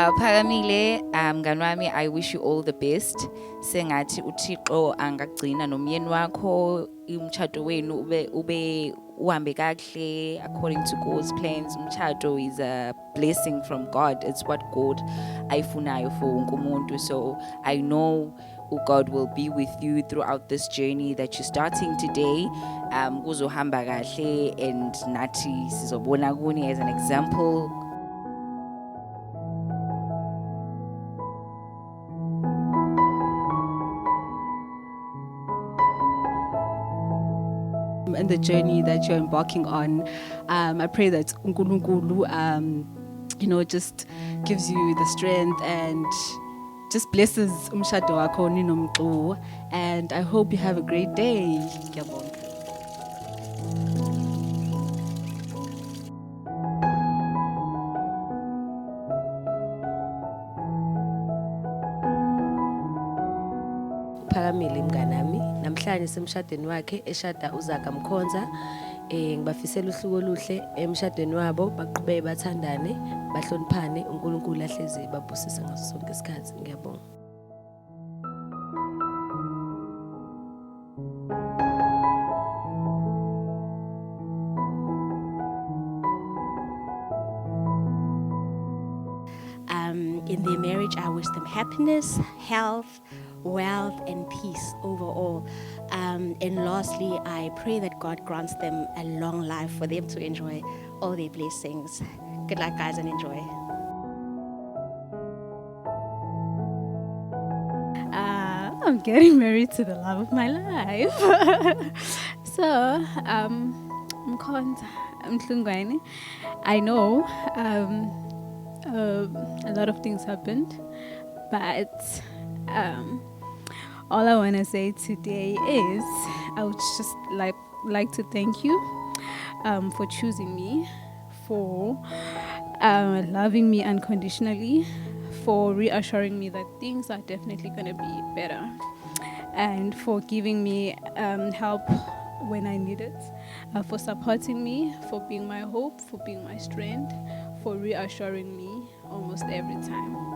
Phakamile, mngani wami, I wish you all the best. Sengathi uThixo angagcina nomyeni wakho, umshado wenu ube uhambe kahle according to God's plans. Umshado is a blessing from God. It's what God ayifunayo for wonke umuntu. So I know God will be with you throughout this journey that you're starting today. Kuzohamba kahle, and nathi sizobona kuni as an example. And the journey that you're embarking on, I pray that uNkulunkulu, just gives you the strength and just blesses umshado wakho ninomxu. And I hope you have a great day. Ngiyabonga. Phakamile mnganami, namhlanje semshadweni wakhe eshada uZaka Mkhonza. Ngibafisela usuku oluhle emshadweni wabo, baqhubeke bathandane, bahloniphane, uNkulunkulu ahleze babusise ngaso sonke isikhathi. Ngiyabonga. In their marriage, I wish them happiness, health, wealth, and peace overall. And lastly, I pray that God grants them a long life for them to enjoy all their blessings. Good luck, guys, and enjoy. I'm getting married to the love of my life. So, Mkhonza, Mhlungwane, I know a lot of things happened, but all I want to say today is I would just like to thank you for choosing me, for loving me unconditionally, for reassuring me that things are definitely going to be better, and for giving me help when I need it, for supporting me, for being my hope, for being my strength, for reassuring me almost every time.